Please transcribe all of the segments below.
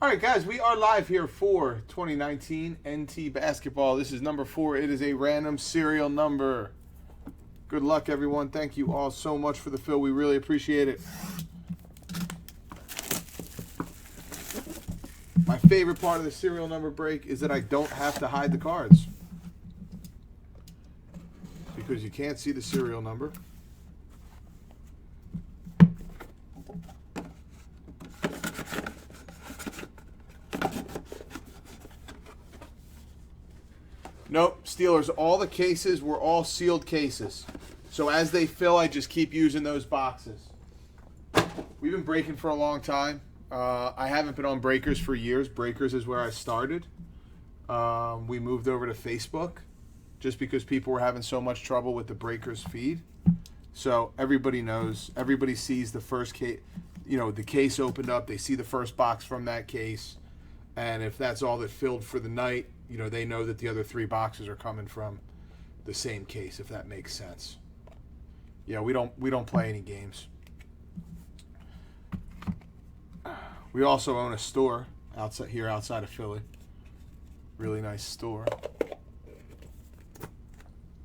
All right, guys, we are live here for 2019 NT Basketball. This is number 4. It is a random serial number. Good luck, everyone. Thank you all so much for the fill. We really appreciate it. My favorite part of the serial number break is that I don't have to hide the cards, because you can't see the serial number. Nope, Steelers, all the cases were all sealed cases. So as they fill, I just keep using those boxes. We've been breaking for a long time. I haven't been on Breakers for years. Breakers is where I started. We moved over to Facebook just because people were having so much trouble with the Breakers feed. So everybody knows, everybody sees the first case, you know, the case opened up, they see the first box from that case. And if that's all that filled for the night, you know, they know that the other 3 boxes are coming from the same case, if that makes sense. Yeah, we don't play any games. We also own a store outside of Philly. Really nice store.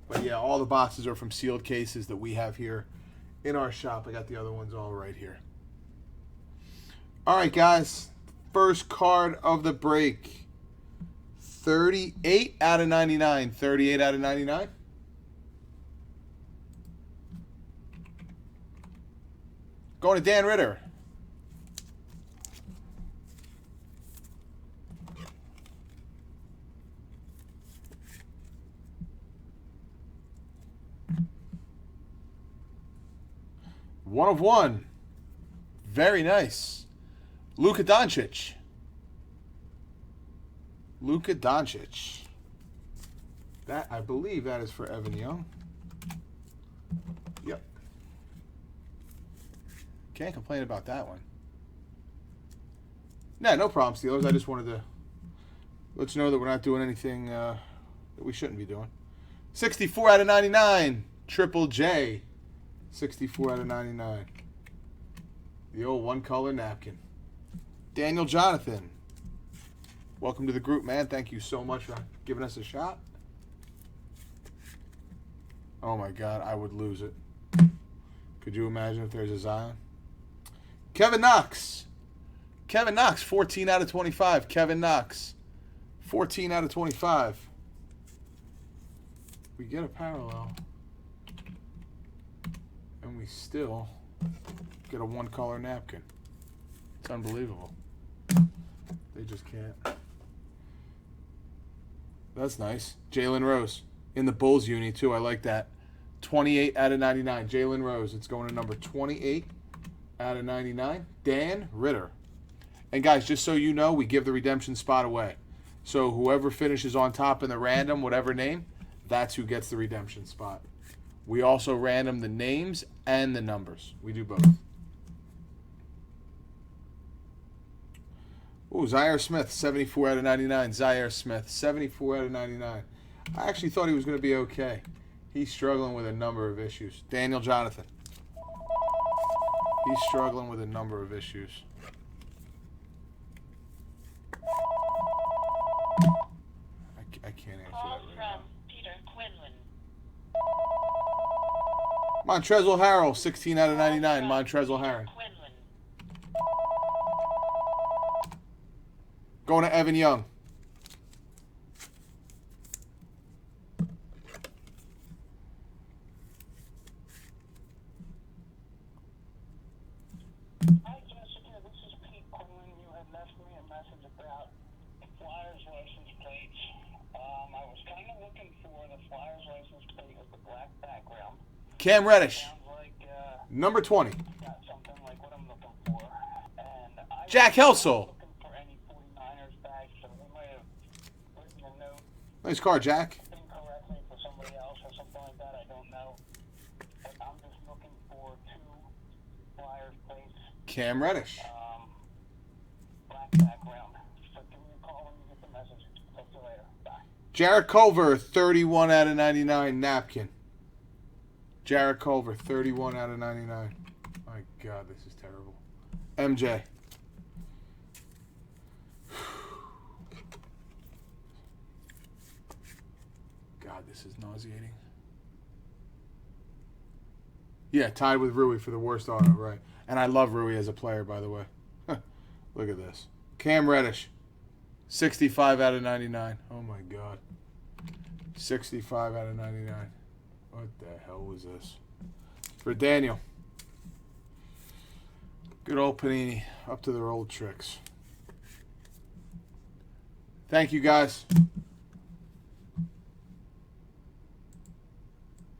But yeah, all the boxes are from sealed cases that we have here in our shop. I got the other ones all right here. All right, guys. First card of the break. 38 out of 99. 38 out of 99. Going to Dan Ritter. One of one. Very nice. Luka Doncic. Luka Doncic. That, I believe that is for Evan Young. Yep. Can't complain about that one. Nah, no problem, Steelers. I just wanted to let you know that we're not doing anything that we shouldn't be doing. 64 out of 99. Triple J. 64 out of 99. The old one-color napkin. Daniel Jonathan. Welcome to the group, man. Thank you so much for giving us a shot. Oh, my God. I would lose it. Could you imagine if there's a Zion? Kevin Knox. Kevin Knox, 14 out of 25. Kevin Knox, 14 out of 25. We get a parallel. And we still get a one-color napkin. It's unbelievable. They just can't. That's nice. Jalen Rose in the Bulls uni, too. I like that. 28 out of 99. Jalen Rose. It's going to number 28 out of 99. Dan Ritter. And, guys, just so you know, we give the redemption spot away. So whoever finishes on top in the random, whatever name, that's who gets the redemption spot. We also random the names and the numbers. We do both. Ooh, Zyre Smith, 74 out of 99. Zyre Smith, 74 out of 99. I actually thought he was going to be okay. He's struggling with a number of issues. Daniel Jonathan. He's struggling with a number of issues. I can't answer that right now. Peter Quinlan. Montrezl Harrell, 16 out of 99. Montrezl Harrell. Going to Evan Young. Hi, Jessica. This is Pete Quinlan. You had left me a message about Flyers license plates. I was kind of looking for the Flyers license plate with the black background. Cam Reddish. Sounds like Number 20. got something like what I'm looking for. And I Jack Helsel. wasn't looking for any 49ers bags, so they might have written a note Nice card, Jack. incorrectly for somebody else or something like that. I don't know. But I'm just looking for 2 Flyers plates. Cam Reddish. Black background. So give me a call when you get the message. Talk to you later. Bye. Jarrett Culver, 31 out of 99. Napkin. Jarrett Culver, 31 out of 99. My God, this is terrible. MJ. This is nauseating. Yeah, tied with Rui for the worst auto, right. And I love Rui as a player, by the way. Look at this. Cam Reddish, 65 out of 99. Oh, my God. 65 out of 99. What the hell was this? For Daniel. Good old Panini. Up to their old tricks. Thank you, guys.